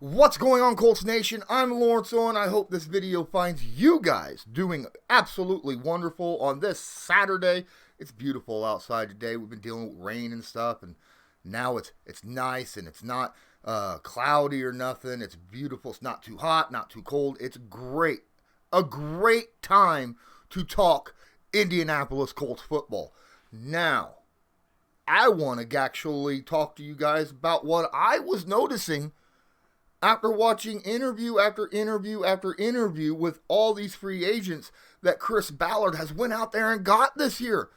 What's going on, Colts Nation? I'm Lawrence Owen. I hope this video finds you guys doing absolutely wonderful on this Saturday. It's beautiful outside today. We've been dealing with rain and stuff, and now it's nice and it's not cloudy or nothing. It's beautiful. It's not too hot, not too cold. It's great. A great time to talk Indianapolis Colts football. Now, I want to actually talk to you guys about what I was noticing after watching interview after interview after interview with all these free agents that Chris Ballard has went out there and got this year.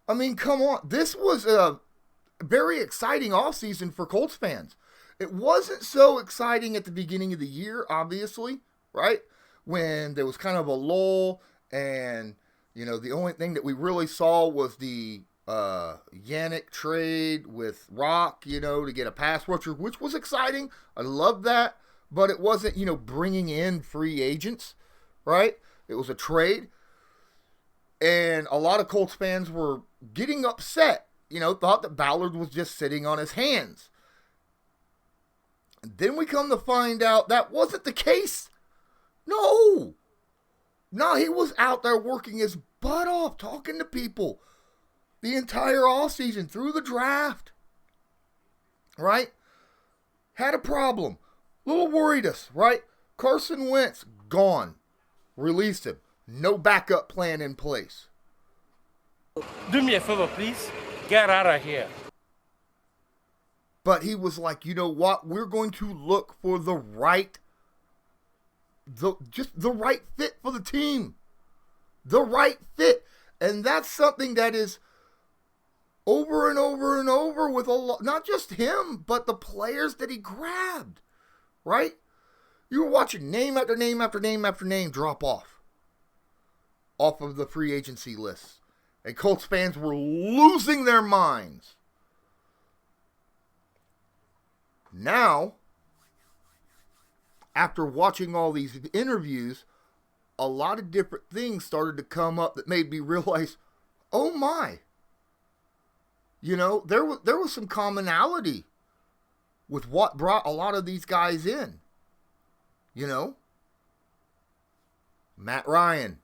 I mean, come on. This was a very exciting offseason for Colts fans. It wasn't so exciting at the beginning of the year, obviously, right? When there was kind of a lull and, the only thing that we really saw was the Yannick trade with Rock, to get a pass rusher, which was exciting. I love that, but it wasn't, bringing in free agents, right? It was a trade, and a lot of Colts fans were getting upset, thought that Ballard was just sitting on his hands. And then we come to find out that wasn't the case. No, he was out there working his butt off, talking to people the entire offseason, through the draft, right? Had a problem. Little worried us, right? Carson Wentz, gone. Released him. No backup plan in place. Do me a favor, please. Get out of here. But he was like, you know what? We're going to look for the right fit for the team. The right fit. And that's something that is over and over and over with not just him, but the players that he grabbed, right? You were watching name after name after name after name drop off of the free agency list. And Colts fans were losing their minds. Now, after watching all these interviews, a lot of different things started to come up that made me realize, oh my. There was some commonality with what brought a lot of these guys in. Matt Ryan.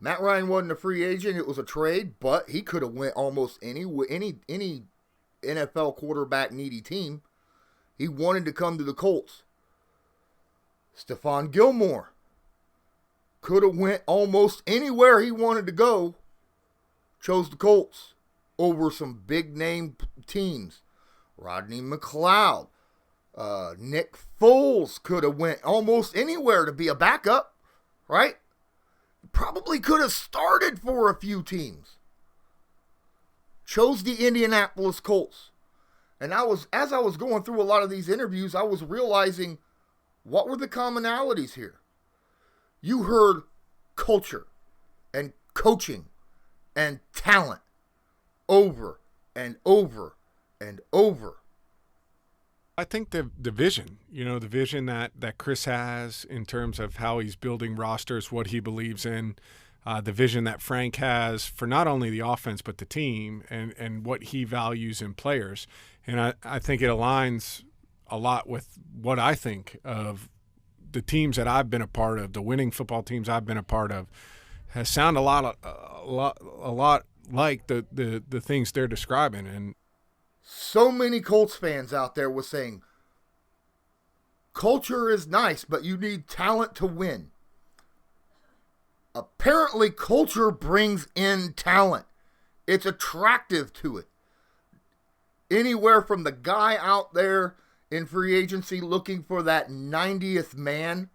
Matt Ryan wasn't a free agent. It was a trade, but he could have went almost any NFL quarterback needy team. He wanted to come to the Colts. Stephone Gilmore could have went almost anywhere he wanted to go. Chose the Colts over some big name teams. Rodney McLeod. Nick Foles could have went almost anywhere to be a backup, right? Probably could have started for a few teams. Chose the Indianapolis Colts. And as I was going through a lot of these interviews, I was realizing, what were the commonalities here? You heard culture and coaching and talent over and over and over. I think the vision, the vision that Chris has in terms of how he's building rosters, what he believes in, the vision that Frank has for not only the offense but the team and what he values in players. And I think it aligns a lot with what I think of the teams that I've been a part of, the winning football teams I've been a part of, has sounded a lot like the things they're describing. And so many Colts fans out there were saying, culture is nice, but you need talent to win. Apparently, culture brings in talent. It's attractive to it. Anywhere from the guy out there in free agency looking for that 90th man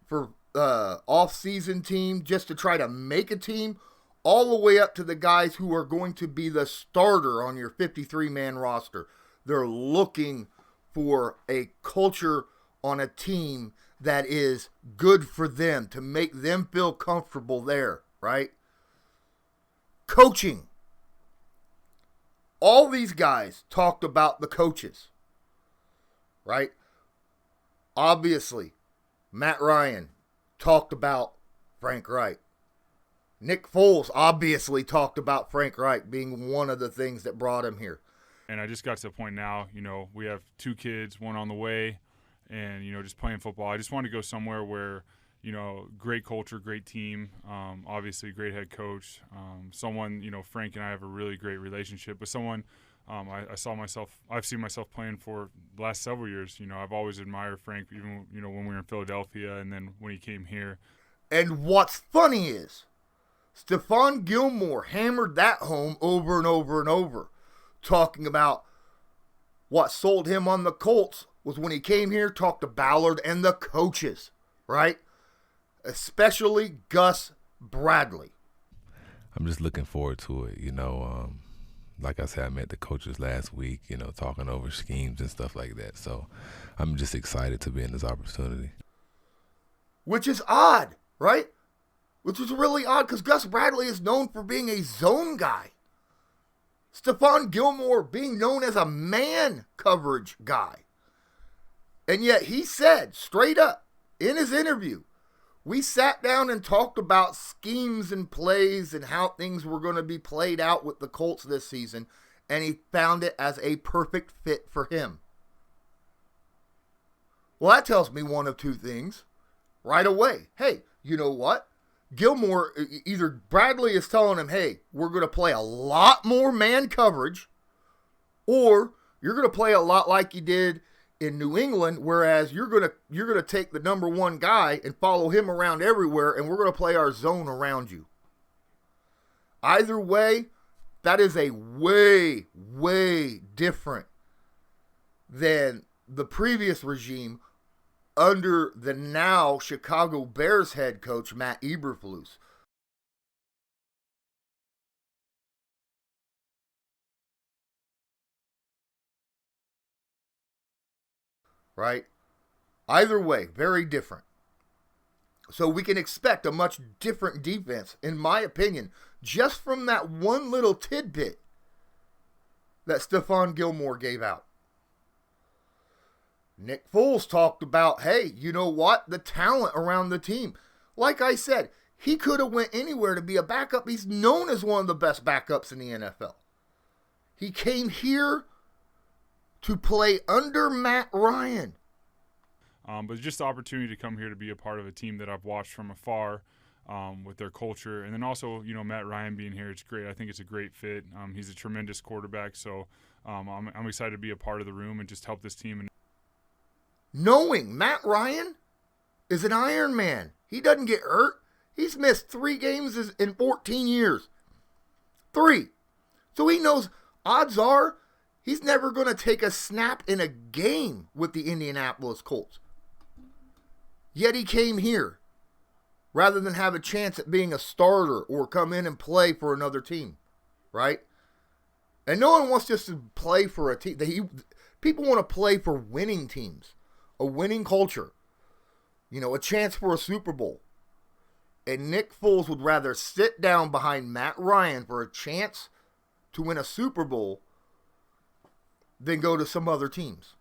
for off-season team just to try to make a team, all the way up to the guys who are going to be the starter on your 53-man roster. They're looking for a culture on a team that is good for them, to make them feel comfortable there, right? Coaching. All these guys talked about the coaches, right? Obviously, Matt Ryan talked about Frank Reich. Nick Foles obviously talked about Frank Reich being one of the things that brought him here. And I just got to the point now, we have 2 kids, one on the way, and, just playing football. I just want to go somewhere where, great culture, great team, obviously great head coach, someone, Frank and I have a really great relationship, but someone I've seen myself playing for the last several years. I've always admired Frank, even, when we were in Philadelphia and then when he came here. And what's funny is Stephone Gilmore hammered that home over and over and over, talking about what sold him on the Colts was when he came here, talked to Ballard and the coaches, right? Especially Gus Bradley. I'm just looking forward to it. Like I said, I met the coaches last week, talking over schemes and stuff like that. So I'm just excited to be in this opportunity. Which is odd, right? Which is really odd because Gus Bradley is known for being a zone guy. Stephone Gilmore being known as a man coverage guy. And yet he said straight up in his interview, we sat down and talked about schemes and plays and how things were going to be played out with the Colts this season, and he found it as a perfect fit for him. Well, that tells me one of 2 things right away. Hey, you know what? Gilmore, either Bradley is telling him, hey, we're going to play a lot more man coverage, or you're going to play a lot like you did in New England, whereas you're going to take the number 1 guy and follow him around everywhere, and we're going to play our zone around you. Either way, that is a way, way different than the previous regime under the now Chicago Bears head coach, Matt Eberflus. Right? Either way, very different. So we can expect a much different defense, in my opinion, just from that one little tidbit that Stephone Gilmore gave out. Nick Foles talked about, hey, you know what? The talent around the team. Like I said, he could have went anywhere to be a backup. He's known as one of the best backups in the NFL. He came here to play under Matt Ryan. But just the opportunity to come here to be a part of a team that I've watched from afar with their culture. And then also, Matt Ryan being here, it's great. I think it's a great fit. He's a tremendous quarterback. So I'm excited to be a part of the room and just help this team. Knowing Matt Ryan is an Iron Man. He doesn't get hurt. He's missed 3 games in 14 years. 3. So he knows odds are he's never going to take a snap in a game with the Indianapolis Colts. Yet he came here rather than have a chance at being a starter or come in and play for another team, right? And no one wants just to play for a team. People want to play for winning teams, a winning culture, a chance for a Super Bowl. And Nick Foles would rather sit down behind Matt Ryan for a chance to win a Super Bowl than go to some other teams.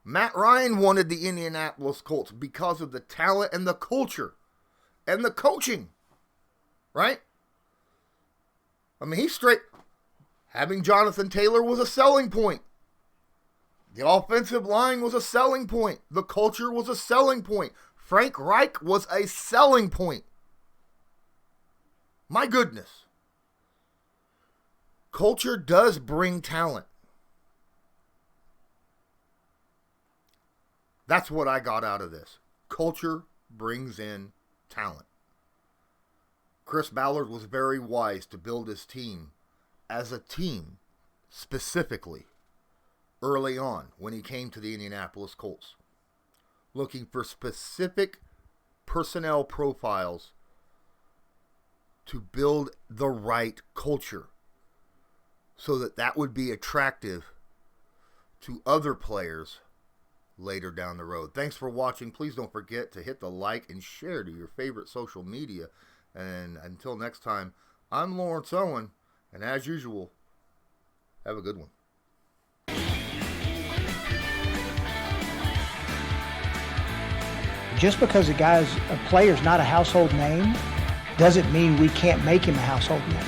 Matt Ryan wanted the Indianapolis Colts because of the talent and the culture and the coaching, right? I mean, he's straight. Having Jonathan Taylor was a selling point. The offensive line was a selling point. The culture was a selling point. Frank Reich was a selling point. My goodness. Culture does bring talent. That's what I got out of this. Culture brings in talent. Chris Ballard was very wise to build his team as a team specifically early on when he came to the Indianapolis Colts, looking for specific personnel profiles to build the right culture so that would be attractive to other players later down the road. Thanks for watching. Please don't forget to hit the like and share to your favorite social media. And until next time, I'm Lawrence Owen, and as usual, have a good one. Just because a player's not a household name doesn't mean we can't make him a household name.